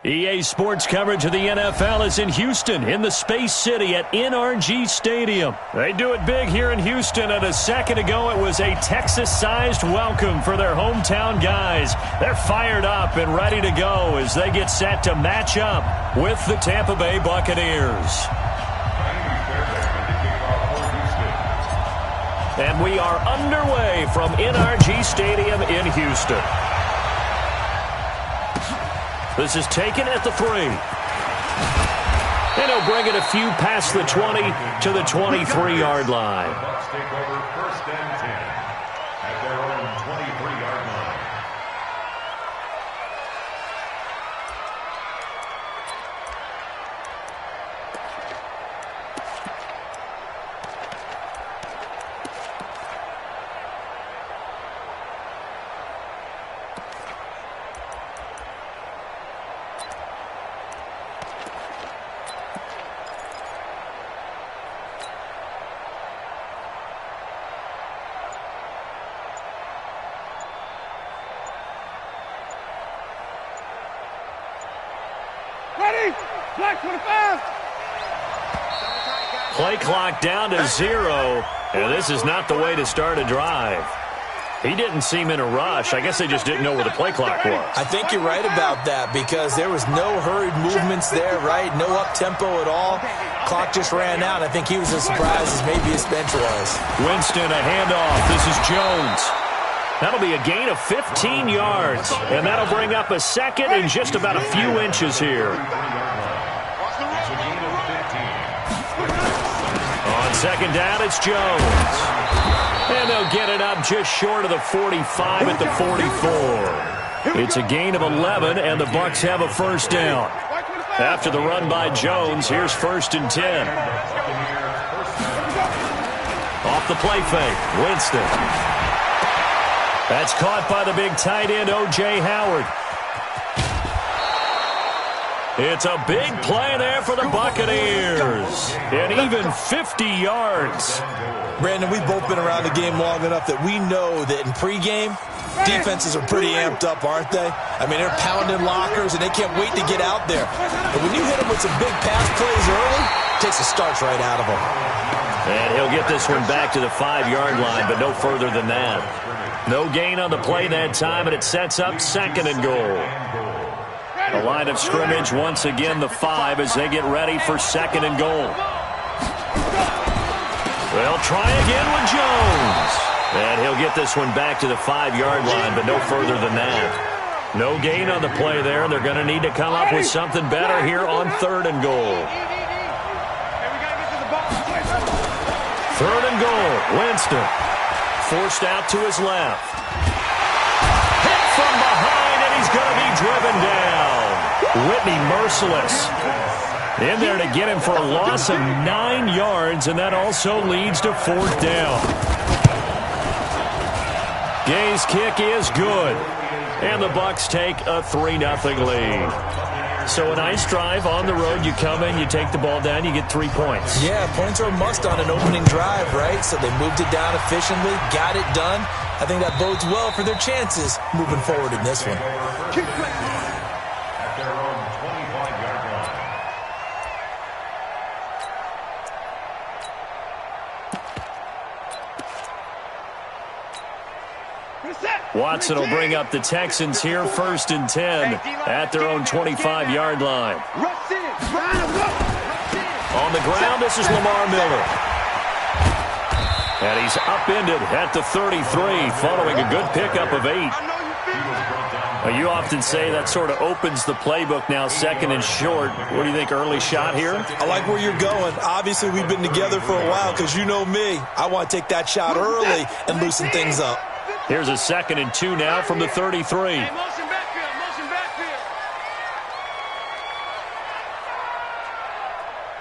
EA Sports coverage of the NFL is in Houston, in the Space City at NRG Stadium. They do it big here in Houston, and a second ago it was a Texas-sized welcome for their hometown guys. They're fired up and ready to go as they get set to match up with the Tampa Bay Buccaneers. And we are underway from NRG Stadium in Houston. This is taken at the 3. And he'll bring it a few past the 20 to the 23-yard line. Bucs take over 1st and 10 at their own 23-yard line. Play clock down to 0, and this is not the way to start a drive. He didn't seem in a rush. I guess they just didn't know where the play clock was. I think you're right about that because there was no hurried movements there, right? No up-tempo at all. Clock just ran out. I think he was as surprised as maybe his bench was. Winston, a handoff. This is Jones. That'll be a gain of 15 yards, and that'll bring up a second and just about a few inches here. On second down, it's Jones. And they'll get it up just short of the 45 at the 44. It's a gain of 11, and the Bucs have a first down. After the run by Jones, here's 1st and 10. Off the play fake, Winston. That's caught by the big tight end, O.J. Howard. It's a big play there for the Buccaneers. And even 50 yards. Brandon, we've both been around the game long enough that we know that in pregame, defenses are pretty amped up, aren't they? I mean, they're pounding lockers, and they can't wait to get out there. But when you hit them with some big pass plays early, it takes the starch right out of them. And he'll get this one back to the 5-yard line, but no further than that. No gain on the play that time, and it sets up 2nd and goal. The line of scrimmage, once again, the 5 as they get ready for 2nd and goal. They'll try again with Jones. And he'll get this one back to the 5-yard line, but no further than that. No gain on the play there, and they're going to need to come up with something better here on 3rd and goal. 3rd and goal, Winston. Forced out to his left. Hit from behind, and he's going to be driven down. Whitney merciless. In there to get him for a loss of 9 yards, and that also leads to 4th down. Gay's kick is good, and the Bucs take a 3-0 lead. So a nice drive on the road. You come in, you take the ball down, you get 3 points. Yeah, points are a must on an opening drive, right? So they moved it down efficiently, got it done. I think that bodes well for their chances moving forward in this one. At their own 25-yard line. Watson will bring up the Texans here, 1st and 10 at their own 25-yard line. On the ground, this is Lamar Miller. And he's upended at the 33 following a good pickup of 8. Well, you often say that sort of opens the playbook now, 2nd and short. What do you think, early shot here? I like where you're going. Obviously, we've been together for a while because you know me. I want to take that shot early and loosen things up. Here's a 2nd and 2 now from the 33. Motion backfield, motion backfield.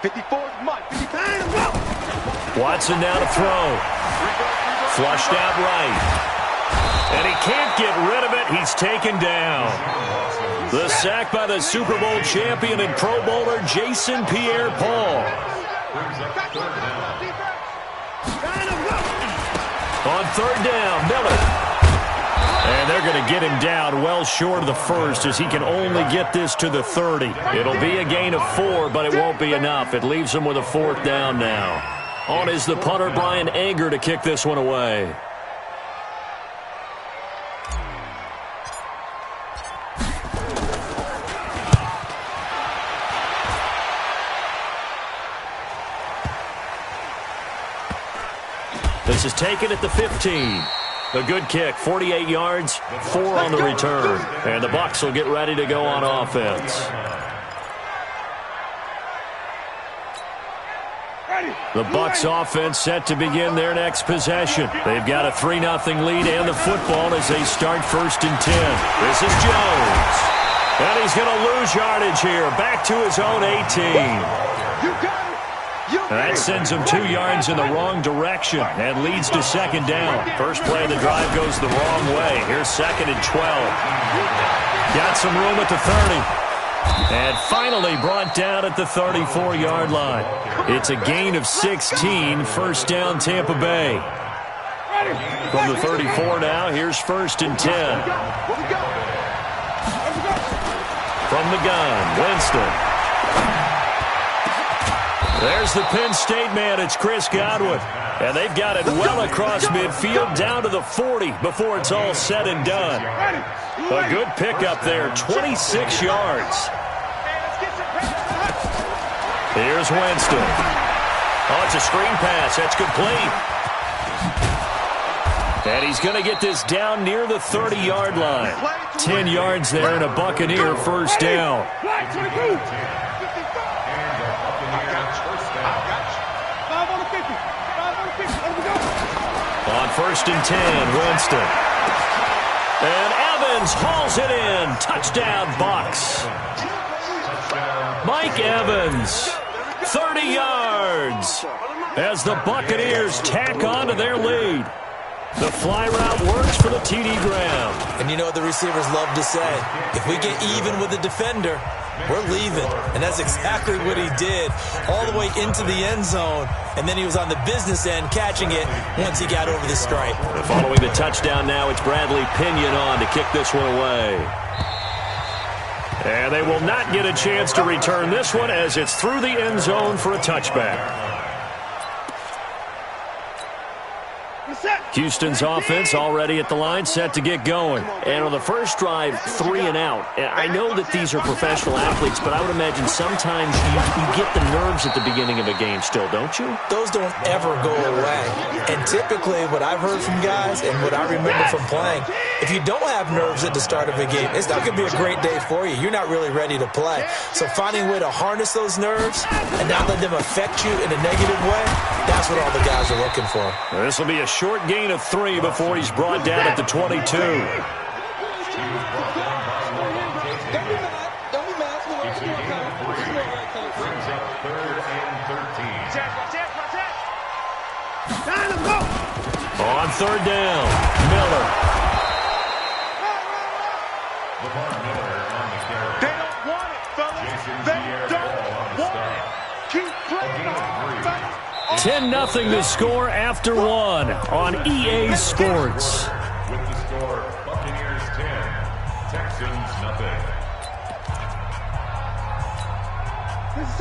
54's Mike, 55. Watson now to throw. Flushed out right. And he can't get rid of it. He's taken down. The sack by the Super Bowl champion and Pro Bowler Jason Pierre-Paul. On 3rd down, Miller. And they're going to get him down well short of the first as he can only get this to the 30. It'll be a gain of 4, but it won't be enough. It leaves him with a 4th down now. On is the punter, Brian Anger, to kick this one away. This is taken at the 15. A good kick, 48 yards, 4 on the return. And the Bucs will get ready to go on offense. The Bucs offense set to begin their next possession. They've got a 3-0 lead and the football as they start 1st and 10. This is Jones. And he's going to lose yardage here. Back to his own 18. That sends him 2 yards in the wrong direction and leads to 2nd down. First play of the drive goes the wrong way. Here's 2nd and 12. Got some room at the 30. And finally brought down at the 34-yard line. It's a gain of 16, 1st down Tampa Bay. From the 34 now, here's 1st and 10. From the gun, Winston. There's the Penn State man. It's Chris Godwin. And they've got it well across midfield down to the 40 before it's all said and done. A good pickup there, 26 yards. Here's Winston. Oh, it's a screen pass. That's complete. And he's going to get this down near the 30-yard line. 10 yards there and a Buccaneer 1st down. On 1st and 10, Winston. And Evans hauls it in. Touchdown, Bucs. Mike Evans, 30 yards, as the Buccaneers tack on to their lead. The fly route works for the TD ground. And you know what the receivers love to say? If we get even with the defender, we're leaving. And that's exactly what he did, all the way into the end zone. And then he was on the business end catching it once he got over the stripe. Following the touchdown now, it's Bradley Pinion on to kick this one away. And they will not get a chance to return this one as it's through the end zone for a touchback. Houston's offense already at the line, set to get going. And on the first drive, 3 and out. I know that these are professional athletes, but I would imagine sometimes you get the nerves at the beginning of a game still, don't you? Those don't ever go away. And typically what I've heard from guys and what I remember from playing, if you don't have nerves at the start of a game, it's not going to be a great day for you. You're not really ready to play. So finding a way to harness those nerves and not let them affect you in a negative way, that's what all the guys are looking for. This will be a short gain of 3 before he's brought down at the 22. On 3rd down, Miller. They don't want it, fellas. They don't want it. Keep playing hard, fellas. 10-0 the score after 1 on EA Sports. With the score, Buccaneers 10, Texans nothing.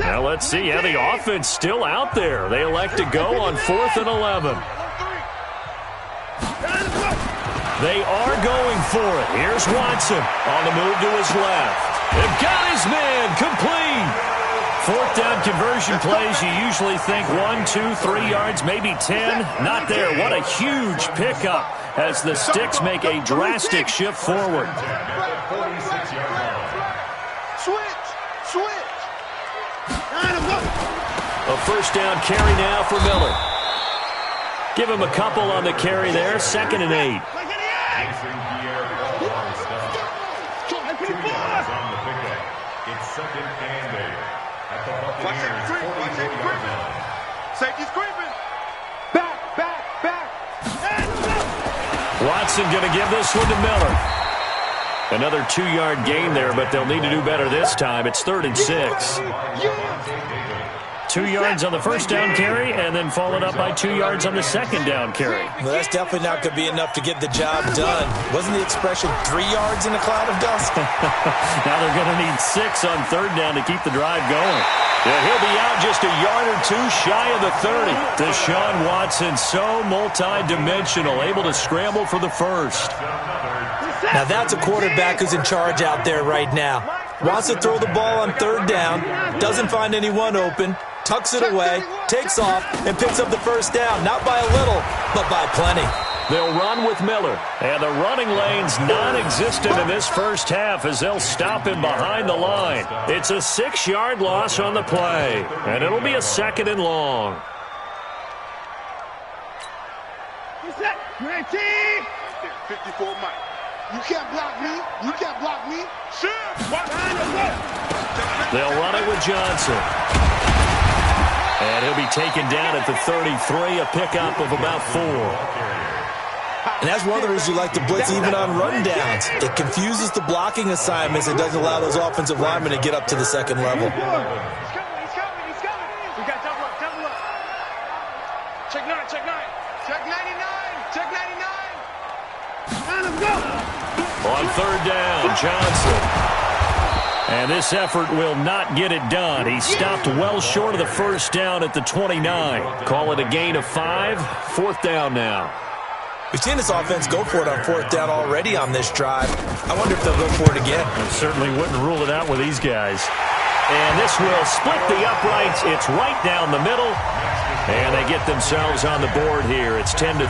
Now let's see how the offense still out there. They elect to go on 4th and 11. They are going for it. Here's Watson on the move to his left. They've got his man complete. 4th down conversion plays, you usually think 1, 2, 3 yards, maybe 10. Not there. What a huge pickup as the Sticks make a drastic shift forward. Switch. A 1st down carry now for Miller. Give him a couple on the carry there. 2nd and 8. It's 2nd and 8. Safety's creeping. Back. Watson going to give this one to Miller. Another 2-yard gain there, but they'll need to do better this time. It's 3rd and 6. 2 yards on the first down carry and then followed up by 2 yards on the second down carry. Well, that's definitely not going to be enough to get the job done. Wasn't the expression 3 yards in a cloud of dust? Now they're going to need 6 on third down to keep the drive going. Yeah, he'll be out just a yard or two shy of the 30. Deshaun Watson, so multi-dimensional, able to scramble for the first. Now that's a quarterback who's in charge out there right now. Wants to throw the ball on third down, doesn't find anyone open, tucks it away, takes off, and picks up the first down. Not by a little, but by plenty. They'll run with Miller. And the running lane's non-existent in this first half as they'll stop him behind the line. It's a 6-yard loss on the play. And it'll be a 2nd and long. What's that? 54 Mike. You can't block me. You can't block me. Sure. They'll run it with Johnson. And he'll be taken down at the 33, a pickup of about 4. And that's one of the reasons you like to blitz even on rundowns. It confuses the blocking assignments. It doesn't allow those offensive linemen to get up to the second level. He's coming. We got double up. Check 9. Check 99. Let's go. On third down, Johnson. And this effort will not get it done. He stopped well short of the first down at the 29. Call it a gain of 5. 4th down now. We've seen this offense go for it on 4th down already on this drive. I wonder if they'll go for it again. I certainly wouldn't rule it out with these guys. And this will split the uprights. It's right down the middle. And they get themselves on the board here. It's 10-3.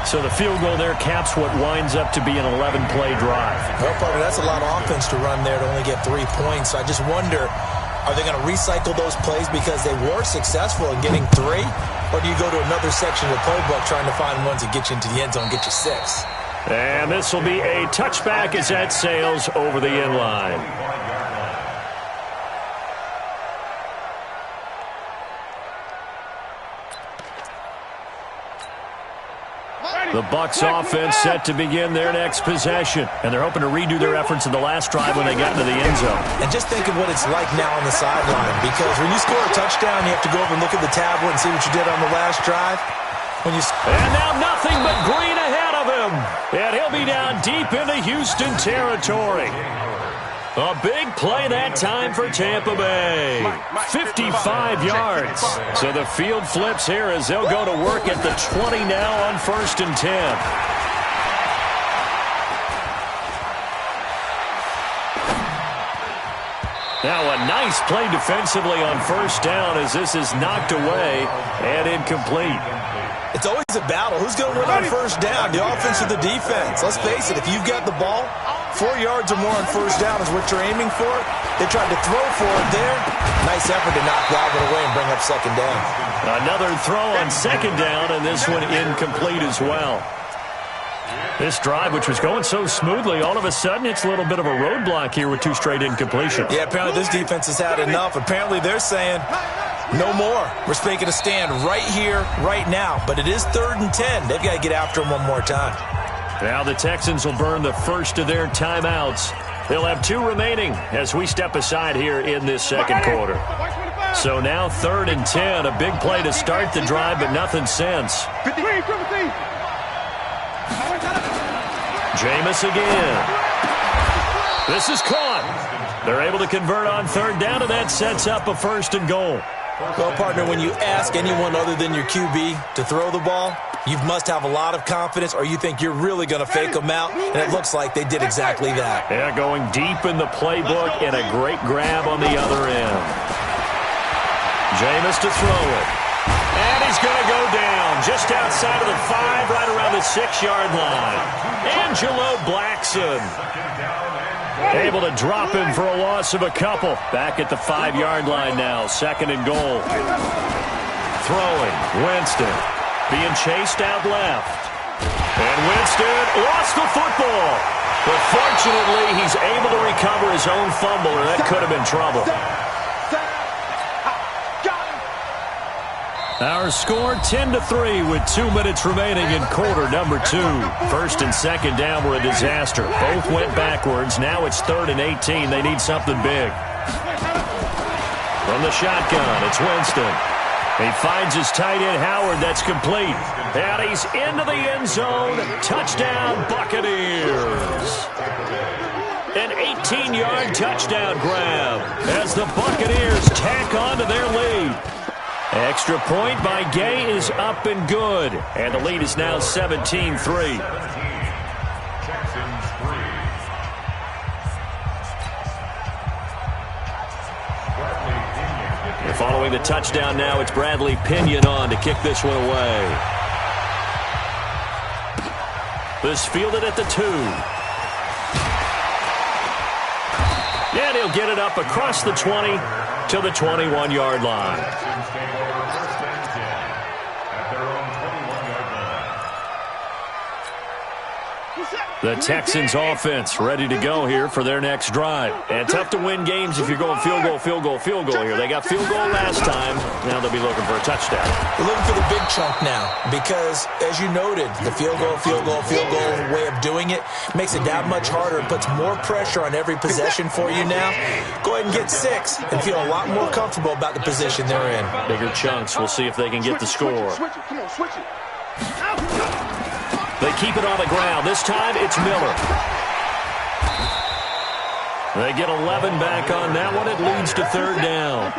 So the field goal there caps what winds up to be an 11-play drive. Well, partner, that's a lot of offense to run there to only get 3 points. So I just wonder, are they going to recycle those plays because they were successful in getting 3? Or do you go to another section of the playbook trying to find ones that get you into the end zone and get you 6? And this will be a touchback as that sails over the end line. The Bucs offense set to begin their next possession. And they're hoping to redo their efforts in the last drive when they got into the end zone. And just think of what it's like now on the sideline. Because when you score a touchdown, you have to go over and look at the tablet and see what you did on the last drive. And now nothing but green ahead of him. And he'll be down deep into Houston territory. A big play that time for Tampa Bay. 55 yards. So the field flips here as they'll go to work at the 20 now on 1st and 10. Now a nice play defensively on 1st down as this is knocked away and incomplete. It's always a battle. Who's going to win on 1st down, the offense or the defense? Let's face it, if you've got the ball, 4 yards or more on 1st down is what you're aiming for. They tried to throw for it there. Nice effort to knock that one away and bring up 2nd down. Another throw on 2nd down, and this one incomplete as well. This drive, which was going so smoothly, all of a sudden it's a little bit of a roadblock here with 2 straight incompletions. Yeah, apparently this defense has had enough. Apparently they're saying, no more. We're making a stand right here, right now. But it is 3rd and 10. They've got to get after him one more time. Now the Texans will burn the first of their timeouts. They'll have 2 remaining as we step aside here in this 2nd quarter. So now 3rd and 10. A big play to start the drive, but nothing since. Jameis again. This is caught. They're able to convert on 3rd down, and that sets up a 1st and goal. Well, partner, when you ask anyone other than your QB to throw the ball, you must have a lot of confidence, or you think you're really going to fake them out, and it looks like they did exactly that. Yeah, going deep in the playbook and a great grab on the other end. Jameis to throw it. And he's going to go down just outside of the 5, right around the 6-yard line. Angelo Blackson able to drop him for a loss of a couple. Back at the 5-yard line now, 2nd and goal. Throwing, Winston being chased out left. And Winston lost the football. But fortunately, he's able to recover his own fumble, or that could have been trouble. Our score 10-3 with 2 minutes remaining in quarter number 2. 1st and 2nd down were a disaster. Both went backwards. Now it's 3rd and 18. They need something big. From the shotgun, it's Winston. He finds his tight end, Howard. That's complete. And he's into the end zone. Touchdown, Buccaneers. An 18-yard touchdown grab as the Buccaneers tack on to their lead. Extra point by Gay is up and good. And the lead is now 17-3. Following the touchdown now, it's Bradley Pinion on to kick this one away. This fielded at the 2. And he'll get it up across the 20 to the 21-yard line. The Texans offense ready to go here for their next drive. And tough to win games if you're going field goal here. They got field goal last time. Now they'll be looking for a touchdown. They're looking for the big chunk now because, as you noted, the field goal way of doing it makes it that much harder and puts more pressure on every possession for you now. Go ahead and get 6 and feel a lot more comfortable about the position they're in. Bigger chunks. We'll see if they can get the score. Switch it. They keep it on the ground. This time, it's Miller. They get 11 back on that one. It leads to third down.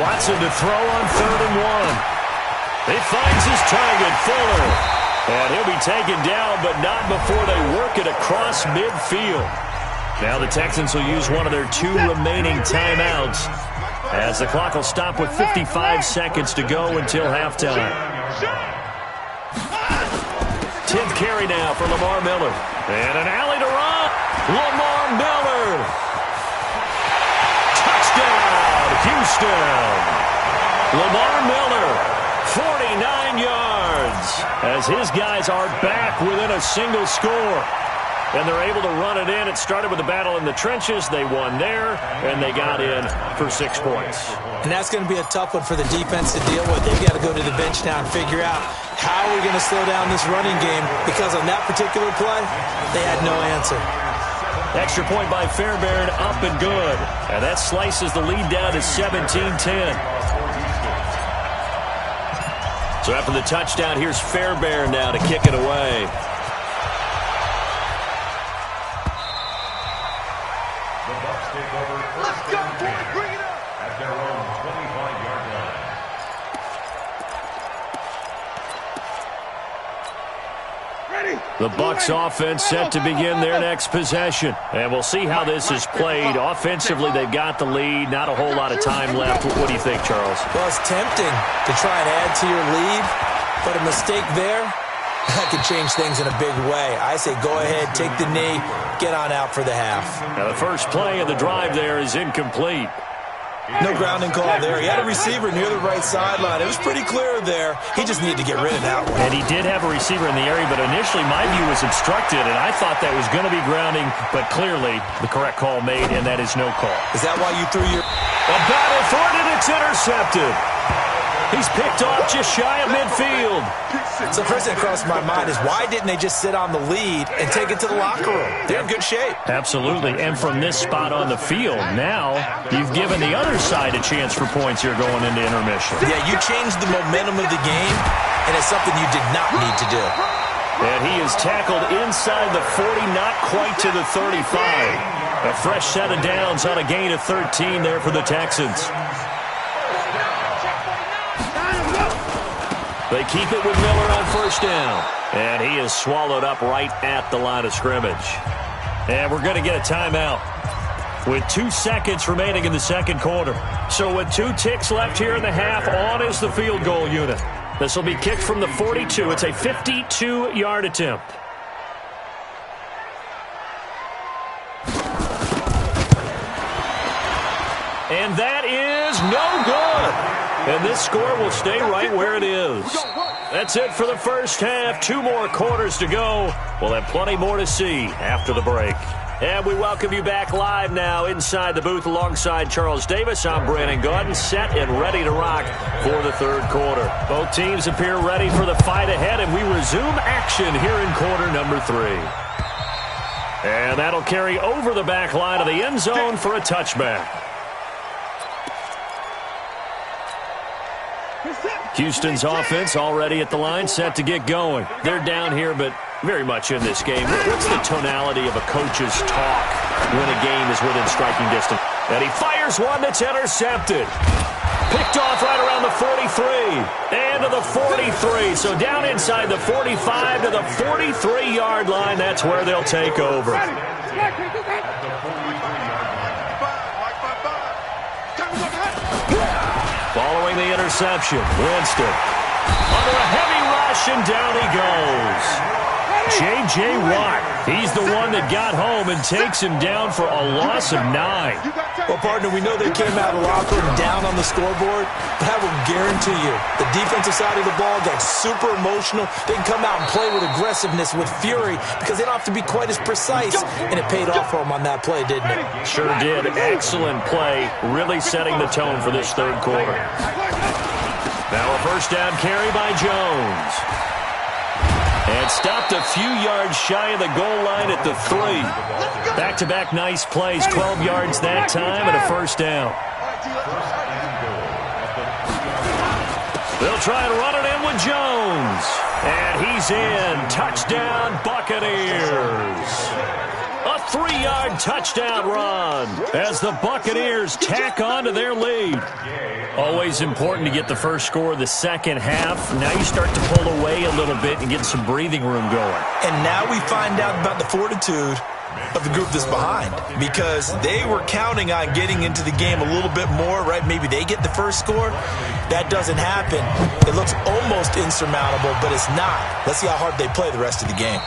Watson to throw on 3rd and 1. He finds his target, Fuller. And he'll be taken down, but not before they work it across midfield. Now the Texans will use one of their 2 remaining timeouts, as the clock will stop with 55 seconds to go until halftime. 10th carry now for Lamar Miller. And an alley to run. Lamar Miller. Touchdown, Houston. Lamar Miller, 49 yards, as his guys are back within a single score. And they're able to run it in. It started with a battle in the trenches. They won there, and they got in for 6 points. And that's going to be a tough one for the defense to deal with. They've got to go to the bench now and figure out how we're going to slow down this running game, because on that particular play, they had no answer. Extra point by Fairbairn, up and good. And that slices the lead down to 17-10. So after the touchdown, here's Fairbairn now to kick it away. The Bucs offense set to begin their next possession. And we'll see how this is played. Offensively, they've got the lead. Not a whole lot of time left. What do you think, Charles? Well, it's tempting to try and add to your lead, but a mistake there, that could change things in a big way. I say go ahead, take the knee, get on out for the half. Now, the first play of the drive there is incomplete. No grounding call there. He had a receiver near the right sideline. It was pretty clear there. He just needed to get rid of that one. And he did have a receiver in the area, but initially my view was obstructed, and I thought that was going to be grounding, but clearly the correct call made, and that is no call. Is that why you threw your... A battle for it, and it's intercepted. He's picked off just shy of midfield. So first thing that crossed my mind is, why didn't they just sit on the lead and take it to the locker room? They're in good shape. Absolutely, and from this spot on the field, now you've given the other side a chance for points here going into intermission. Yeah, you changed the momentum of the game, and it's something you did not need to do. And he is tackled inside the 40, not quite to the 35. A fresh set of downs on a gain of 13 there for the Texans. They keep it with Miller on first down. And he is swallowed up right at the line of scrimmage. And we're going to get a timeout with 2 seconds remaining in the second quarter. So with 2 ticks left here in the half, on is the field goal unit. This will be kicked from the 42. It's a 52-yard attempt. And that is no good. And this score will stay right where it is. That's it for the first half. 2 more quarters to go. We'll have plenty more to see after the break. And we welcome you back live now inside the booth alongside Charles Davis. I'm Brandon Gaudin, set and ready to rock for the third quarter. Both teams appear ready for the fight ahead, and we resume action here in quarter number 3. And that'll carry over the back line of the end zone for a touchback. Houston's offense already at the line, set to get going. They're down here, but very much in this game. What's the tonality of a coach's talk when a game is within striking distance? And he fires one that's intercepted. Picked off right around the 43 and to the 43. So down inside the 45 to the 43-yard line. That's where they'll take over. Following the interception, Winston under a heavy rush, and down he goes. J.J. Watt, he's the one that got home and takes him down for a loss of 9. Well, partner, we know they came out of the locker room down on the scoreboard, but I will guarantee you the defensive side of the ball got super emotional. They can come out and play with aggressiveness, with fury, because they don't have to be quite as precise, and it paid off for them on that play, didn't it? Sure did. Excellent play, really setting the tone for this third quarter. Now a first down carry by Jones. And stopped a few yards shy of the goal line at the 3. Back-to-back nice plays, 12 yards that time, and a first down. They'll try and run it in with Jones. And he's in. Touchdown, Buccaneers. A 3-yard touchdown run as the Buccaneers tack on to their lead. Always important to get the first score of the second half. Now you start to pull away a little bit and get some breathing room going. And now we find out about the fortitude of the group that's behind, because they were counting on getting into the game a little bit more, right? Maybe they get the first score. That doesn't happen. It looks almost insurmountable, but it's not. Let's see how hard they play the rest of the game.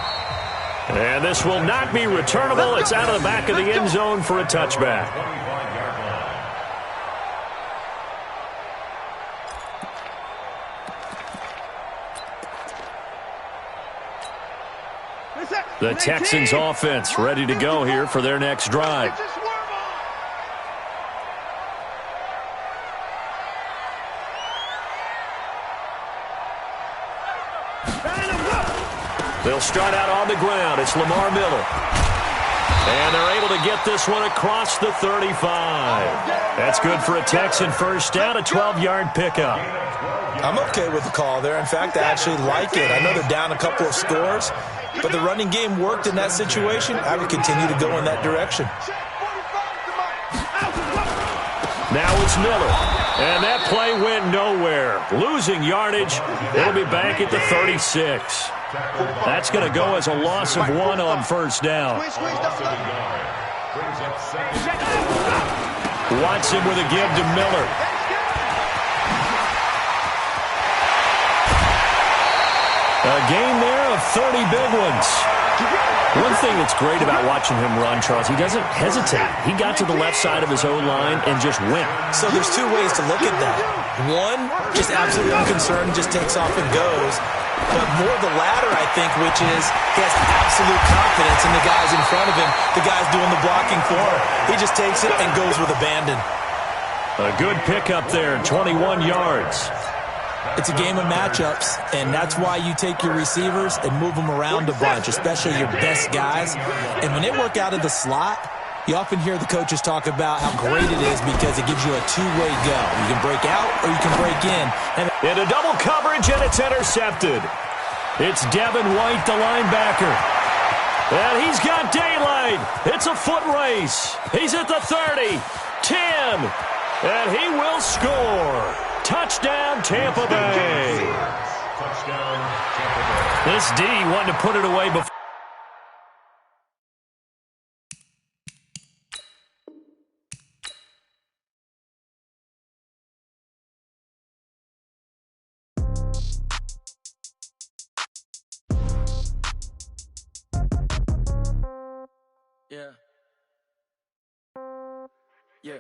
And this will not be returnable. It's out of the back of the end zone for a touchback. The Texans offense ready to go here for their next drive. They'll start out on the ground. It's Lamar Miller. And they're able to get this one across the 35. That's good for a Texan first down, a 12-yard pickup. I'm okay with the call there. In fact, I actually like it. I know they're down a couple of scores, but the running game worked in that situation. I would continue to go in that direction. Now it's Miller. And that play went nowhere. Losing yardage. It'll be back at the 36. That's going to go as a loss of 1 on first down. Watson with a give to Miller. A game there of 30 big ones. One thing that's great about watching him run, Charles, he doesn't hesitate. He got to the left side of his O-line and just went. So there's two ways to look at that. One, just absolutely unconcerned, just takes off and goes. But more the latter, I think, which is he has absolute confidence in the guys in front of him, the guys doing the blocking for him. He just takes it and goes with abandon. A good pickup there, 21 yards. It's a game of matchups, and that's why you take your receivers and move them around a bunch, especially your best guys. And when they work out of the slot, you often hear the coaches talk about how great it is because it gives you a two-way go. You can break out or you can break in. Into double coverage, and it's intercepted. It's Devin White, the linebacker. And he's got daylight. It's a foot race. He's at the 30, 10, and he will score. Touchdown, Tampa Bay. This D wanted to put it away before. Yeah.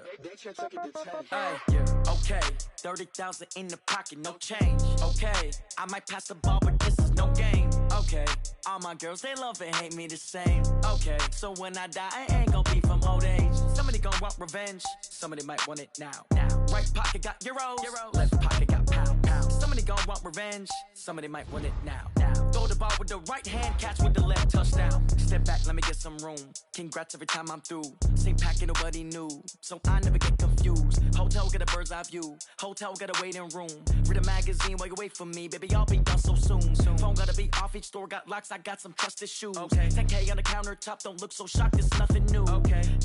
Hey, okay. 30,000 in the pocket, no change. Okay, I might pass the ball, but this is no game. Okay, all my girls, they love and hate me the same. Okay, so when I die, I ain't gonna be from old age. Somebody gonna want revenge, somebody might want it now. Right pocket got euros, left pocket got pound. Somebody gonna want revenge, somebody might want it now. Throw the ball with the right hand, catch with the left, touchdown. Step back, let me get some room. Congrats every time I'm through. Same packet, nobody knew, so I never get confused. Hotel, get a bird's eye view. Hotel, got a waiting room. Read a magazine while you wait for me, baby, I'll be done so soon. Phone gotta be off, each store got locks, I got some trusted shoes. 10K on the countertop, don't look so shocked, it's nothing new.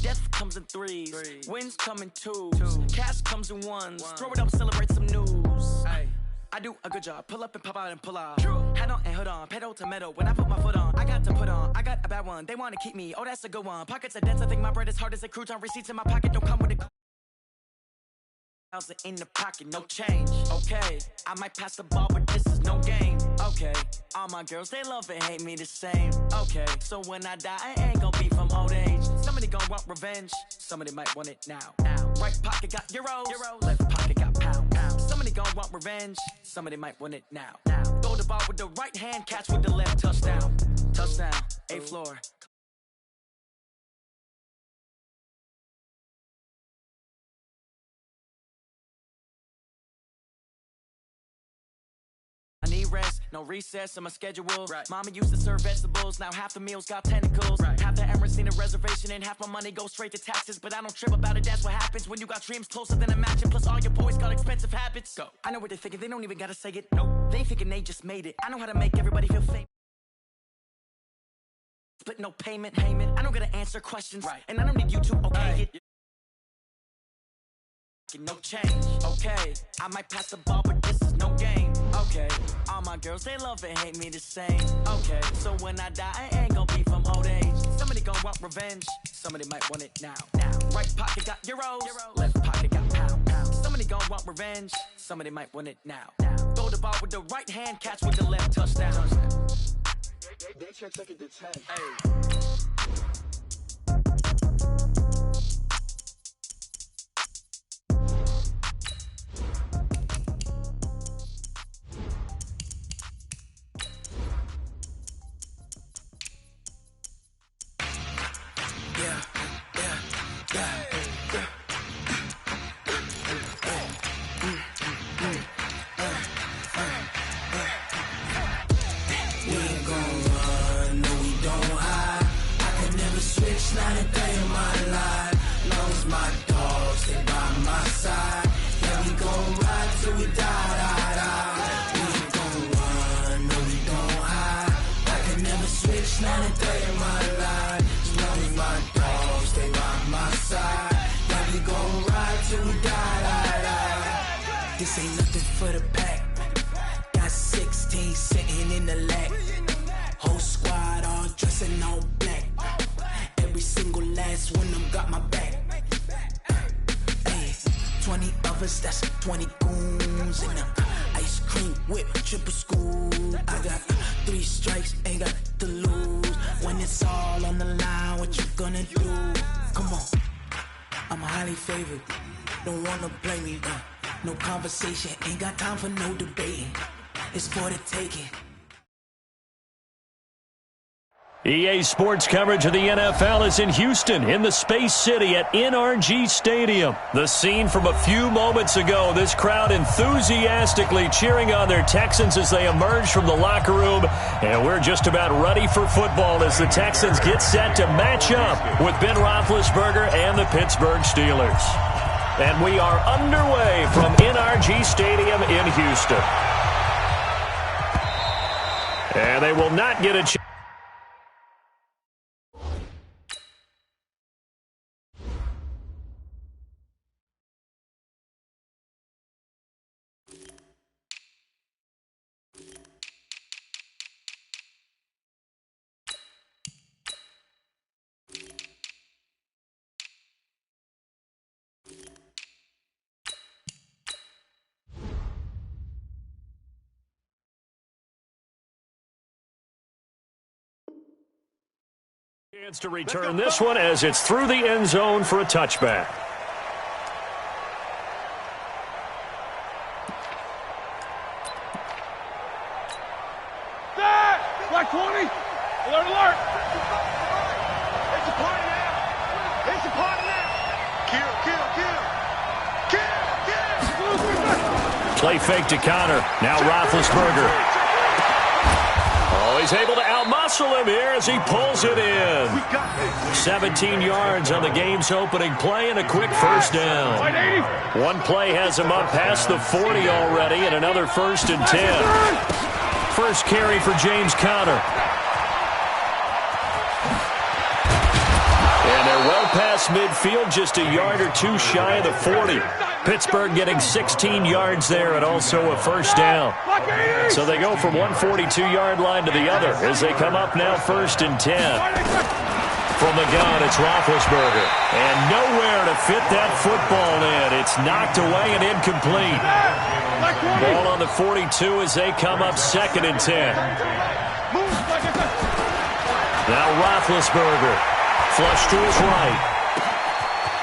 Death comes in threes, wins come in twos. Cash comes in ones, throw it up, celebrate some news. I do a good job, pull up and pop out and pull out. Head on and hood on, pedal to metal. When I put my foot on, I got to put on. I got a bad one, they wanna keep me, oh that's a good one. Pockets are dense, I think my bread is hard as a crouton. Receipts in my pocket don't come with it. In the pocket, no change. Okay, I might pass the ball, but this is no game. Okay, all my girls, they love and hate me the same. Okay, so when I die, I ain't gonna be from old age. Somebody gon' want revenge, somebody might want it now. Right pocket got euros, left pocket got pounds. Somebody gon' want revenge, somebody might want it now. Throw the ball with the right hand, catch with the left, touchdown. Touchdown, 8th floor. I need rest, no recess in my schedule. Mama used to serve vegetables, now half the meals got tentacles. Half the Emirates need a reservation and half my money goes straight to taxes. But I don't trip about it, that's what happens when you got dreams closer than a match. Plus all your boys got expensive habits. Go. I know what they're thinking, they don't even gotta say it. Nope. They thinking they just made it. I know how to make everybody feel famous. Split no payment. I don't gotta answer questions, and I don't need you to okay it. No change, okay. I might pass the ball, but this is no game. Okay, all my girls, they love and hate me the same. Okay, so when I die, I ain't gonna be from old age. Somebody gon' want revenge, somebody might want it now. Right pocket got euros, left pocket got pounds. Somebody gon' want revenge, somebody might want it now. Throw the ball with the right hand, catch with the left, touchdown. They took it to 10. Not a day in my life, long as my dogs stay by my side. Yeah, we gon' ride till we die. We ain't gon' run, no we don't hide. I can never switch, not a day in my life, as long as my dogs stay by my side. Yeah, we gon' ride till we die. This ain't nothing for the pack. Got 16 sitting in the lap. Whole squad all dressing all black. Every single last one of them got my back. Hey, 20 of us, that's 20 goons. And the ice cream whip, triple scoop. I got 3 strikes, ain't got to lose. When it's all on the line, what you gonna do? Come on, I'm highly favored. Don't wanna blame me, no conversation, ain't got time for no debating. It's for the taking. EA Sports coverage of the NFL is in Houston, in the Space City at NRG Stadium. The scene from a few moments ago, this crowd enthusiastically cheering on their Texans as they emerge from the locker room. And we're just about ready for football as the Texans get set to match up with Ben Roethlisberger and the Pittsburgh Steelers. And we are underway from NRG Stadium in Houston. And they will not get a chance. Chance to return this one as it's through the end zone for a touchback. Black 20! Alert, alert! It's a party now! It's a party now! Kill, kill, kill! Kill, kill! Play fake to Connor. Now Roethlisberger. Oh, he's able to outmuscle him here as he pulls it in. 17 yards on the game's opening play and a quick first down. One play has him up past the 40 already and another 1st and 10. First carry for James Conner. And they're well past midfield, just a yard or two shy of the 40. Pittsburgh getting 16 yards there and also a first down. So they go from one 42-yard line to the other as they come up now 1st and 10. From the gun, it's Roethlisberger. And nowhere to fit that football in. It's knocked away and incomplete. Ball on the 42 as they come up 2nd and 10. Now Roethlisberger. Flush to his right.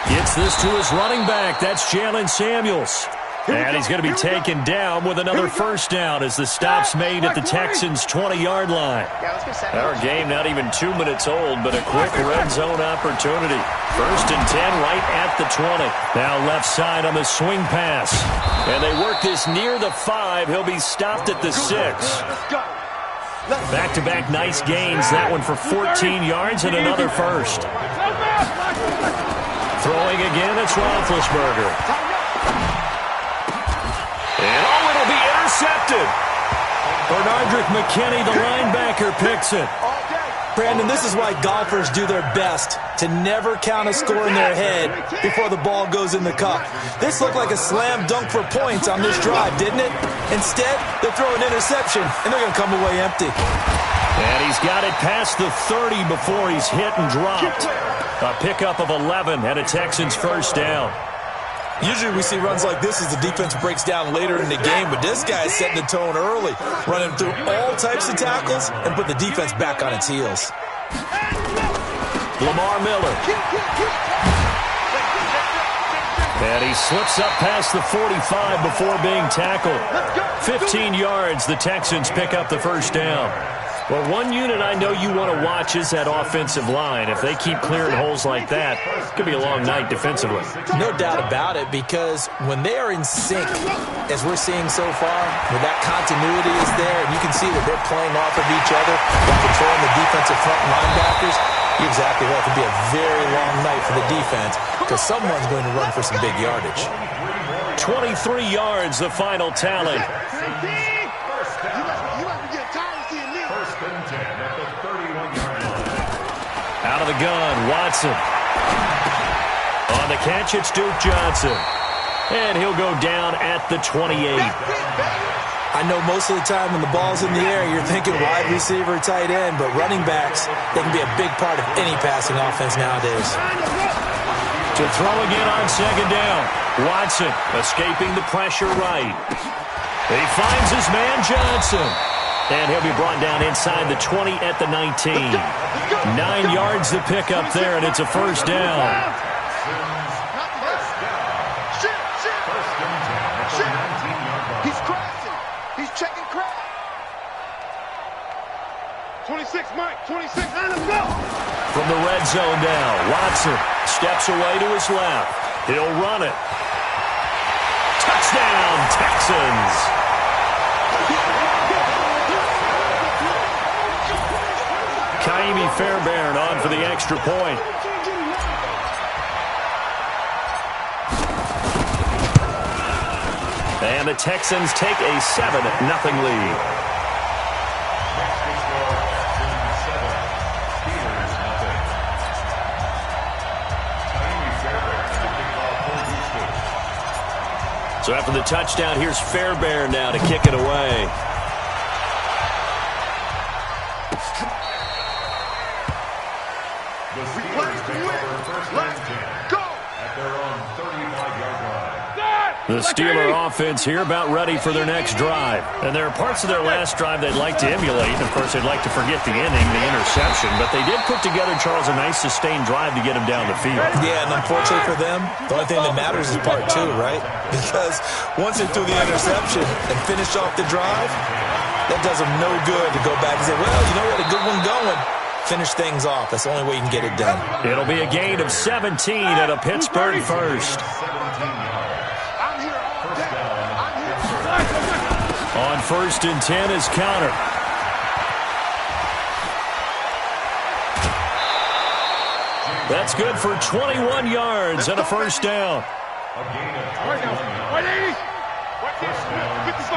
Gets this to his running back. That's Jalen Samuels. And he's going to be taken down with another first down as the stop's made at the Texans' 20-yard line. Our game not even 2 minutes old, but a quick red zone opportunity. 1st and 10 right at the 20. Now left side on the swing pass. And they work this near the 5. He'll be stopped at the 6. Back-to-back nice gains. That one for 14 yards and another first. Throwing again, it's Roethlisberger. And it'll be intercepted. Bernardrick McKinney, the linebacker, picks it. Brandon, this is why golfers do their best to never count a score in their head before the ball goes in the cup. This looked like a slam dunk for points on this drive, didn't it? Instead, they throw an interception, and they're going to come away empty. And he's got it past the 30 before he's hit and dropped. A pickup of 11 and a Texans first down. Usually we see runs like this as the defense breaks down later in the game, but this guy is setting the tone early, running through all types of tackles and put the defense back on its heels. Lamar Miller. And he slips up past the 45 before being tackled. 15 yards, the Texans pick up the first down. Well, one unit I know you want to watch is that offensive line. If they keep clearing holes like that, it could be a long night defensively. No doubt about it, because when they are in sync, as we're seeing so far, where that continuity is there, and you can see that they're playing off of each other while controlling the defensive front linebackers, you're exactly right. It could be a very long night for the defense because someone's going to run for some big yardage. 23 yards, the final tally. Out of the gun, Watson. On the catch, it's Duke Johnson. And he'll go down at the 28. I know most of the time when the ball's in the air, you're thinking wide receiver, tight end, but running backs, they can be a big part of any passing offense nowadays. To throw again on second down. Watson escaping the pressure right. He finds his man Johnson. And he'll be brought down inside the 20 at the 19. 9 yards to pick up there, and it's a first down. He's crashing. He's checking crash. 26, Mike. 26. Let's go. From the red zone now, Watson steps away to his left. He'll run it. Touchdown, Texans. Kaimi Fairbairn on for the extra point. And the Texans take a 7-0 lead. So after the touchdown, here's Fairbairn now to kick it away. The Steeler offense here about ready for their next drive. And there are parts of their last drive they'd like to emulate. And, of course, they'd like to forget the inning, the interception. But they did put together, Charles, a nice sustained drive to get him down the field. Yeah, and unfortunately for them, the only thing that matters is part two, right? Because once they threw the interception and finished off the drive, that does them no good to go back and say, well, you know what, a good one going. Finish things off. That's the only way you can get it done. It'll be a gain of 17 and a Pittsburgh first. On 1st and 10 is Conner. That's good for 21 yards and a first down. A gain of 21 Right now. yards. Right, 80. First down, 55.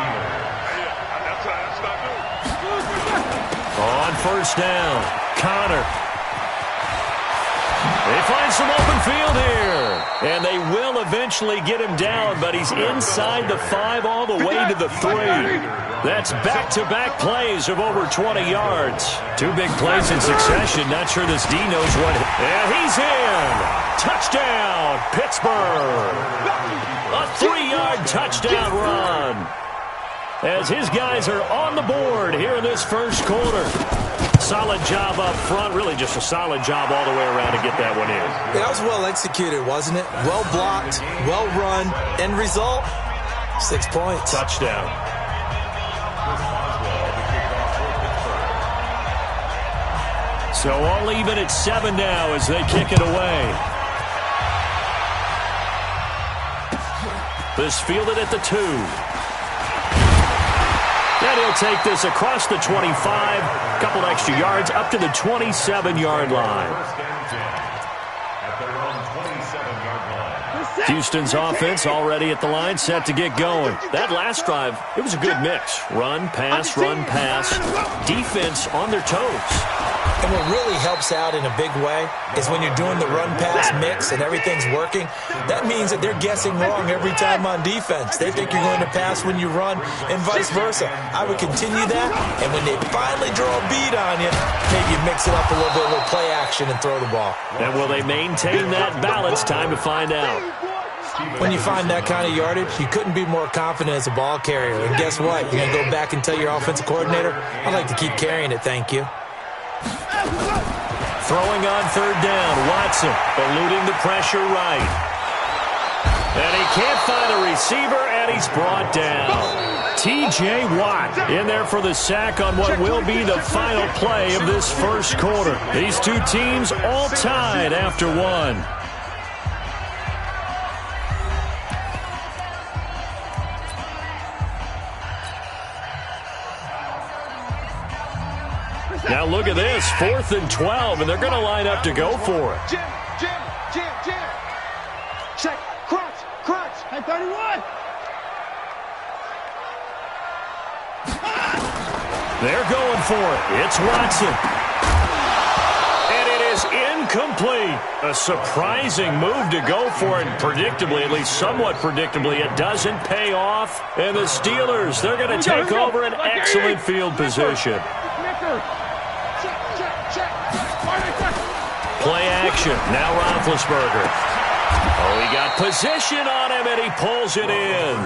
That's not new. On first down, Connor. They find some open field here. And they will eventually get him down, but he's inside the 5 all the way to the 3. That's back-to-back plays of over 20 yards. 2 big plays in succession. Not sure this D knows what. And he's in. Touchdown, Pittsburgh. A 3-yard touchdown run. As his guys are on the board here in this first quarter. Solid job up front. Really just a solid job all the way around to get that one in. That was well executed, wasn't it? Well blocked, well run. End result, 6 points. Touchdown. So all even at 7 now as they kick it away. This fielded at the 2. And he'll take this across the 25, a couple extra yards, up to the 27-yard line. Houston's offense already at the line, set to get going. That last drive, it was a good mix. Run, pass, defense on their toes. And what really helps out in a big way is when you're doing the run-pass mix and everything's working, that means that they're guessing wrong every time on defense. They think you're going to pass when you run and vice versa. I would continue that, and when they finally draw a bead on you, maybe mix it up a little bit, a little play action, and throw the ball. And will they maintain that balance? Time to find out. When you find that kind of yardage, you couldn't be more confident as a ball carrier. And guess what? You're going to go back and tell your offensive coordinator, I'd like to keep carrying it, thank you. Throwing on third down, Watson eluding the pressure right. And he can't find a receiver, and he's brought down. T.J. Watt in there for the sack on what will be the final play of this first quarter. These two teams all tied after 1. Now look at this, 4th and 12, and they're going to line up to go for it. Jim. Check. Crunch. Hey, 31. They're going for it. It's Watson. And it is incomplete. A surprising move to go for it. Predictably, at least somewhat predictably, it doesn't pay off. And the Steelers, they're going to take over an excellent field position. Play action. Now Roethlisberger. Oh, he got position on him, and he pulls it in.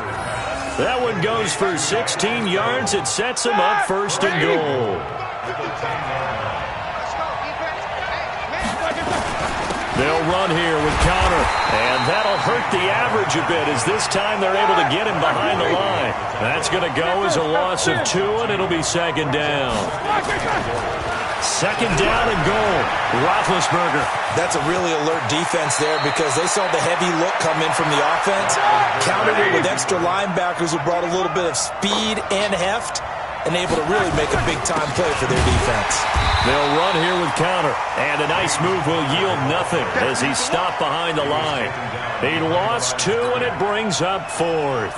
That one goes for 16 yards. It sets him up 1st and goal. They'll run here with Connor, and that'll hurt the average a bit as this time they're able to get him behind the line. That's going to go as a loss of 2, and it'll be 2nd down. 2nd down and goal. Roethlisberger. That's a really alert defense there because they saw the heavy look come in from the offense, countered it with extra linebackers who brought a little bit of speed and heft, and able to really make a big-time play for their defense. They'll run here with Connor, and a nice move will yield nothing as he's stopped behind the line. He lost 2, and it brings up 4th.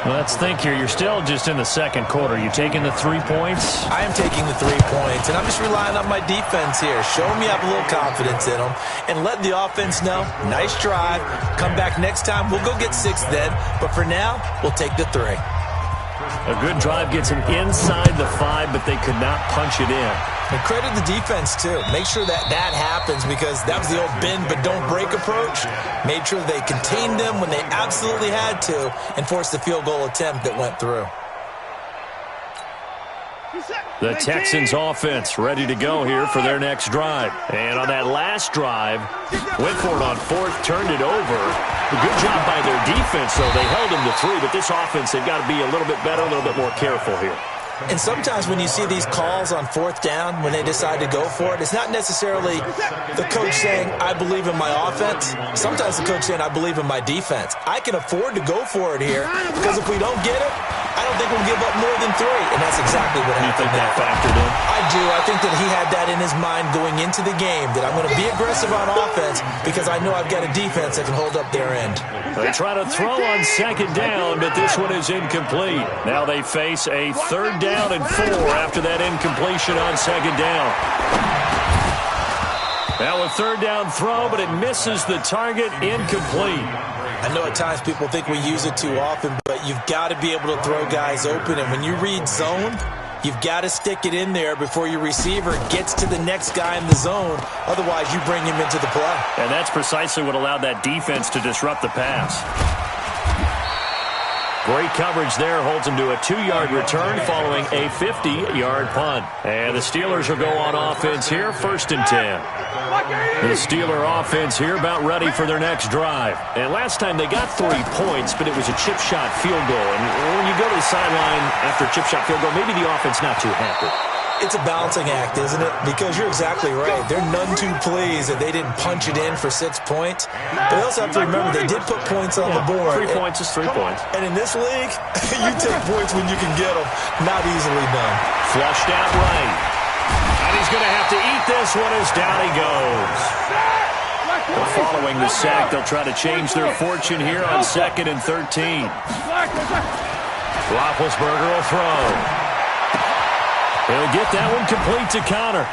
Let's think here. You're still just in the second quarter. You taking the 3 points? I am taking the 3 points, and I'm just relying on my defense here. Show me I have a little confidence in them, and let the offense know, nice drive. Come back next time. We'll go get 6 then, but for now, we'll take the 3. A good drive gets him inside the 5, but they could not punch it in. And credit the defense, too. Make sure that happens because that was the old bend but don't break approach. Made sure they contained them when they absolutely had to and forced the field goal attempt that went through. The Texans offense ready to go here for their next drive. And on that last drive, went for it on 4th, turned it over. A good job by their defense, though. They held him to 3, but this offense, they've got to be a little bit better, a little bit more careful here. And sometimes when you see these calls on 4th down, when they decide to go for it, it's not necessarily the coach saying, I believe in my offense. Sometimes the coach saying, I believe in my defense. I can afford to go for it here because if we don't get it, I I don't think we'll give up more than 3, and that's exactly what happened. You think that factored in? I do. I think that he had that in his mind going into the game, that I'm going to be aggressive on offense because I know I've got a defense that can hold up their end. They try to throw on second down, but this one is incomplete. Now they face a 3rd down and 4 after that incompletion on second down. Now a 3rd down throw, but it misses the target, incomplete. I know at times people think we use it too often, but you've got to be able to throw guys open. And when you read zone, you've got to stick it in there before your receiver gets to the next guy in the zone. Otherwise, you bring him into the play. And that's precisely what allowed that defense to disrupt the pass. Great coverage there, holds him to a 2-yard return following a 50-yard punt. And the Steelers will go on offense here, 1st and 10. The Steeler offense here about ready for their next drive. And last time they got 3 points, but it was a chip shot field goal. And when you go to the sideline after a chip shot field goal, maybe the offense not too happy. It's a balancing act, isn't it? Because you're exactly right. They're none too pleased that they didn't punch it in for 6 points. But they also have to remember they did put points on the board. 3 points is 3 points. And in this league, you take points when you can get them. Not easily done. Flushed out right. And he's going to have to eat this one as down he goes. Following the sack, they'll try to change their fortune here on 2nd and 13. Roethlisberger will throw. He'll get that one complete to Connor.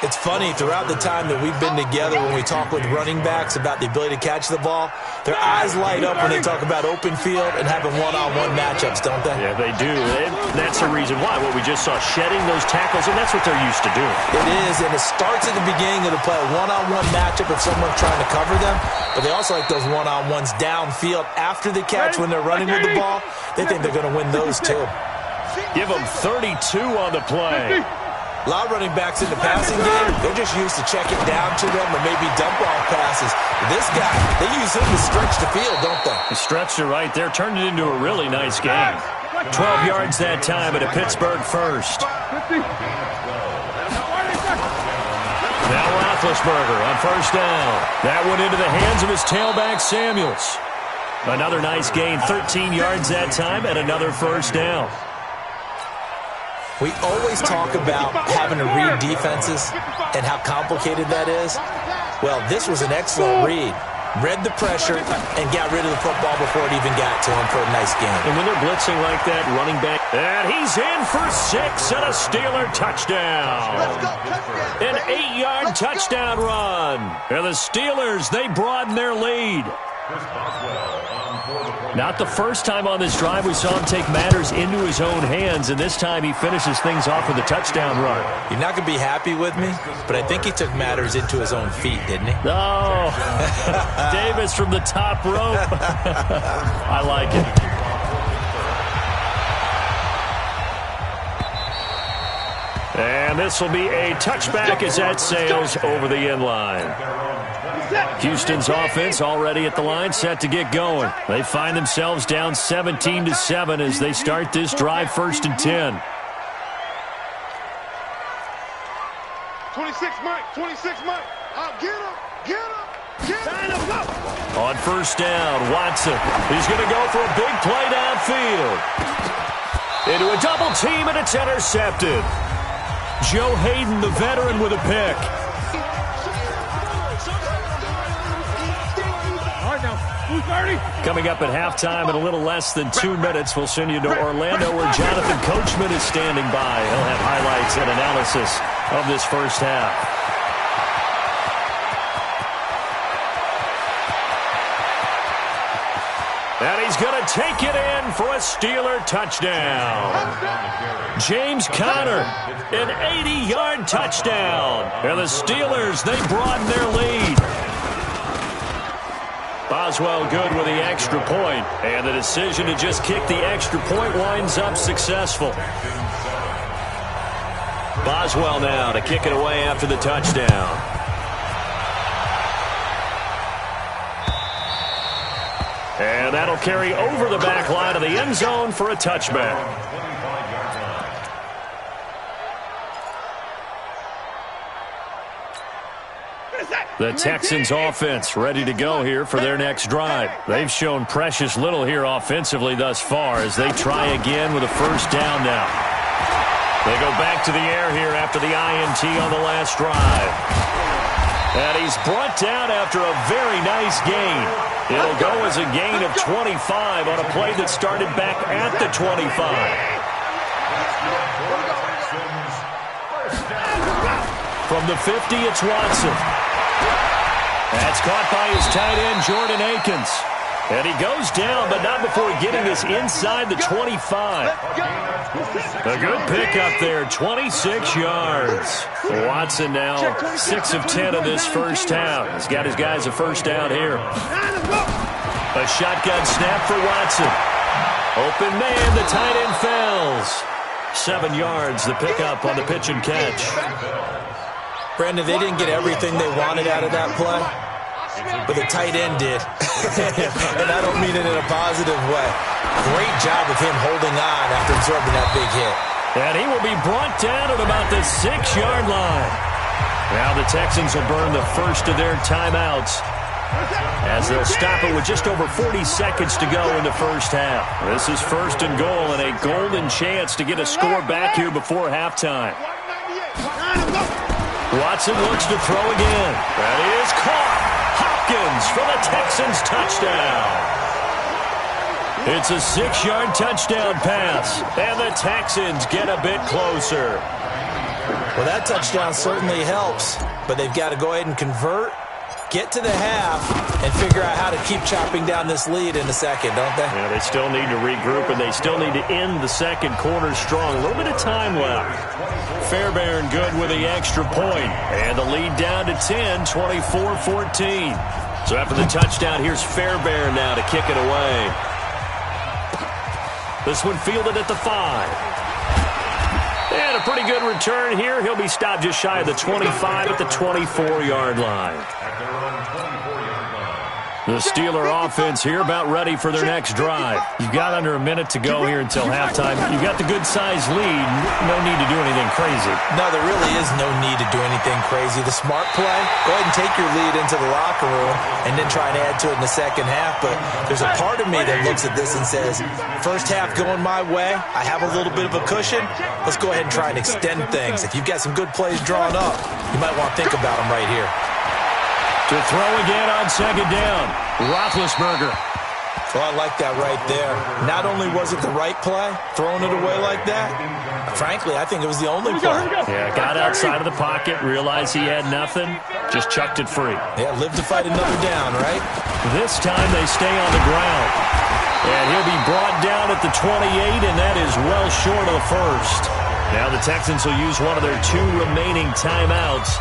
It's funny, throughout the time that we've been together, when we talk with running backs about the ability to catch the ball, their eyes light up when they talk about open field and having one-on-one matchups, don't they? Yeah, they do. And that's the reason why. What we just saw, shedding those tackles, and that's what they're used to doing. It is, and it starts at the beginning of the play, a one-on-one matchup if someone's trying to cover them, but they also like those one-on-ones downfield after the catch when they're running with the ball. They think they're going to win those too. Give them 32 on the play. A lot of running backs in the passing game, they're just used to check it down to them or maybe dump off passes. But this guy, they use him to stretch the field, don't they? He stretched it right there, turned it into a really nice game. 12 yards that time at a Pittsburgh first. Now Roethlisberger on 1st down. That went into the hands of his tailback, Samuels. Another nice gain, 13 yards that time and another 1st down. We always talk about having to read defenses and how complicated that is. Well, this was an excellent read. Read the pressure and got rid of the football before it even got to him for a nice game. And when they're blitzing like that, running back, and he's in for 6 and a Steeler touchdown. An 8-yard touchdown run. And the Steelers, they broaden their lead. Not the first time on this drive we saw him take matters into his own hands, and this time he finishes things off with a touchdown run. You're not going to be happy with me, but I think he took matters into his own feet, didn't he? Oh, Davis from the top rope. I like it. And this will be a touchback as that sails over the end line. Houston's offense already at the line, set to get going. They find themselves down 17-7 as they start this drive, 1st and 10. 26 Mike, 26 Mike. Get him, get him, get him. On 1st down, Watson. He's going to go for a big play downfield. Into a double team, and it's intercepted. Joe Hayden, the veteran, with a pick. Coming up at halftime in a little less than 2 minutes, we'll send you to Orlando where Jonathan Coachman is standing by. He'll have highlights and analysis of this first half. And he's going to take it in for a Steeler touchdown. James Conner, an 80-yard touchdown. And the Steelers, they broaden their lead. Boswell good with the extra point, and the decision to just kick the extra point winds up successful. Boswell now to kick it away after the touchdown. And that'll carry over the back line of the end zone for a touchback. The Texans offense ready to go here for their next drive. They've shown precious little here offensively thus far as they try again with a first down now. They go back to the air here after the INT on the last drive. And he's brought down after a very nice gain. It'll go as a gain of 25 on a play that started back at the 25. From the 50, it's Watson. That's caught by his tight end, Jordan Akins. And he goes down, but not before getting this inside the 25. A good pickup there, 26 yards. Watson now 6 of 10 of this first half. He's got his guys a first down here. A shotgun snap for Watson. Open man, the tight end fails. 7 yards, the pickup on the pitch and catch. Brandon, they didn't get everything they wanted out of that play, but the tight end did. And I don't mean it in a positive way. Great job of him holding on after absorbing that big hit. And he will be brought down at about the 6-yard line. Now the Texans will burn the first of their timeouts as they'll stop it with just over 40 seconds to go in the first half. This is first and goal and a golden chance to get a score back here before halftime. Watson looks to throw again. That is caught. Hopkins for the Texans touchdown. It's a 6-yard touchdown pass, and the Texans get a bit closer. Well, that touchdown certainly helps, but they've got to go ahead and convert, get to the half, and figure out how to keep chopping down this lead in the second, don't they? Yeah, they still need to regroup, and they still need to end the second quarter strong. A little bit of time left. Fairbairn good with the extra point, and the lead down to 10, 24-14. So after the touchdown, here's Fairbairn now to kick it away. This one fielded at the 5. And a pretty good return here. He'll be stopped just shy of the 25 at the 24-yard line. The Steeler offense here about ready for their next drive. You've got under a minute to go here until halftime. You've got the good-sized lead. No need to do anything crazy. No, there really is no need to do anything crazy. The smart play, go ahead and take your lead into the locker room and then try and add to it in the second half. But there's a part of me that looks at this and says, first half going my way, I have a little bit of a cushion. Let's go ahead and try and extend things. If you've got some good plays drawn up, you might want to think about them right here. To throw again on second down, Roethlisberger. Well, I like that right there. Not only was it the right play, throwing it away like that, frankly, I think it was the only play. Yeah, got outside of the pocket, realized he had nothing, just chucked it free. Yeah, live to fight another down, right? This time they stay on the ground. And he'll be brought down at the 28, and that is well short of the first. Now the Texans will use one of their 2 remaining timeouts,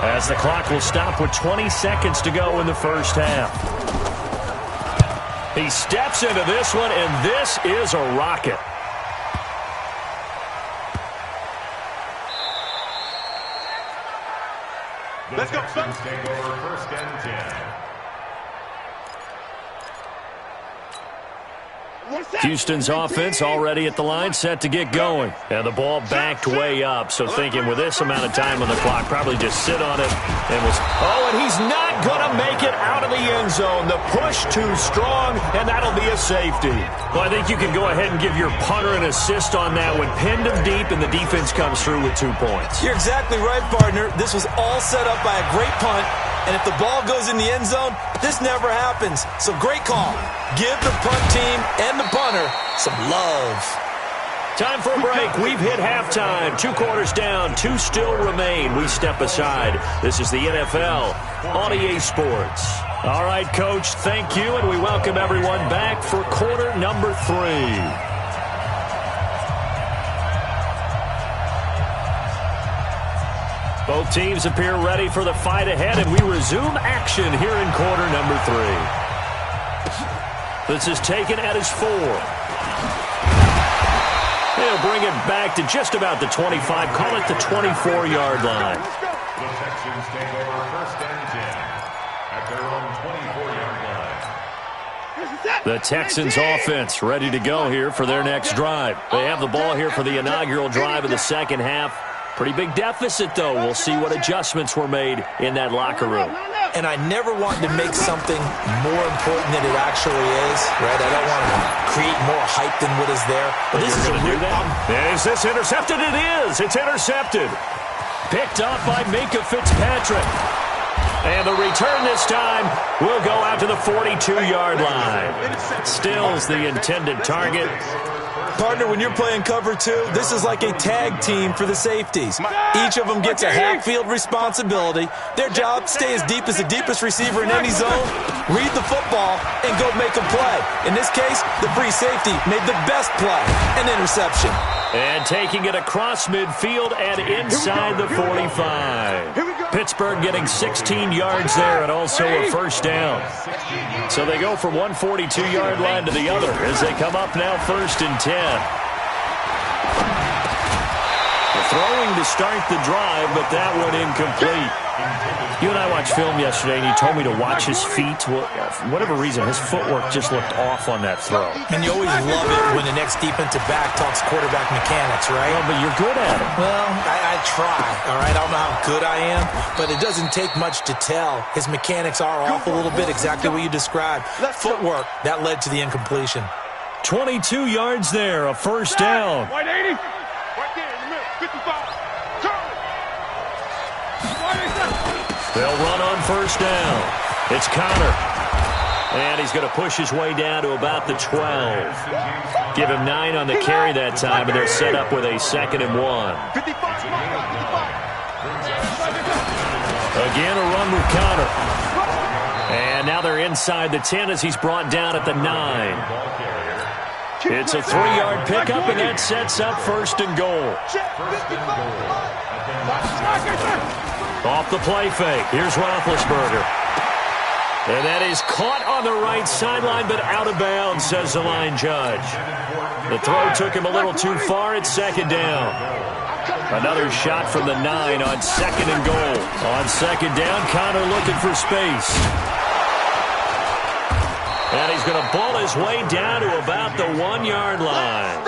as the clock will stop with 20 seconds to go in the first half. He steps into this one, and this is a rocket. Let's go. Take over first and 10. Houston's offense already at the line, set to get going. And the ball backed way up, so thinking with this amount of time on the clock, probably just sit on it. And he's not going to make it out of the end zone. The push too strong, and that'll be a safety. Well, I think you can go ahead and give your punter an assist on that one. Pinned him deep, and the defense comes through with 2 points. You're exactly right, partner. This was all set up by a great punt. And if the ball goes in the end zone, this never happens. So great call. Give the punt team and the punter some love. Time for a break. We've hit halftime. 2 quarters down. 2 still remain. We step aside. This is the NFL on EA Sports. All right, Coach, thank you, and we welcome everyone back for quarter number 3. Both teams appear ready for the fight ahead, and we resume action here in quarter number 3. This is taken at his 4. He'll bring it back to just about the 25, call it the 24-yard line. The Texans take over first and 10 at their own 24-yard line. The Texans offense ready to go here for their next drive. They have the ball here for the inaugural drive of the second half. Pretty big deficit, though. We'll see what adjustments were made in that locker room. And I never want to make something more important than it actually is, right? I don't want to create more hype than what is there. But this is a real problem. Is this intercepted? It is. It's intercepted. Picked up by Minka Fitzpatrick. And the return this time will go out to the 42-yard line. Still's the intended target. Partner, when you're playing cover two, this is like a tag team for the safeties. Each of them gets a half-field responsibility. Their job, stay as deep as the deepest receiver in any zone, read the football, and go make a play. In this case, the free safety made the best play, an interception. And taking it across midfield and inside the 45. Pittsburgh getting 16 yards there and also a first down. So they go from one 42-yard line to the other as they come up now 1st and 10. Throwing to start the drive, but that one incomplete. You and I watched film yesterday, and you told me to watch his feet. Well, for whatever reason, his footwork just looked off on that throw. And you always love it when the next defensive back talks quarterback mechanics, right? Well, but you're good at it. Well, I try, all right? I don't know how good I am, but it doesn't take much to tell. His mechanics are off a little bit, exactly what you described. Footwork, that led to the incompletion. 22 yards there, a first down. White 80. Right there in the middle. 55. Turn. They'll run on first down. It's Connor. And he's going to push his way down to about the 12. Give him 9 on the carry that time, and they're set up with a 2nd and 1. Again, a run with Connor. And now they're inside the 10 as he's brought down at the 9. It's a 3-yard pickup, and that sets up 1st and goal. Off the play fake. Here's Roethlisberger. And that is caught on the right sideline, but out of bounds, says the line judge. The throw took him a little too far. It's 2nd down. Another shot from the 9 on 2nd and goal. On 2nd down, Connor looking for space. And he's going to ball his way down to about the 1-yard line.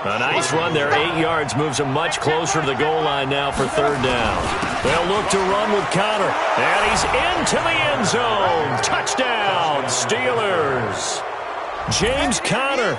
A nice run there, 8 yards, moves him much closer to the goal line now for 3rd down. They'll look to run with Connor, and he's into the end zone. Touchdown, Steelers. James Conner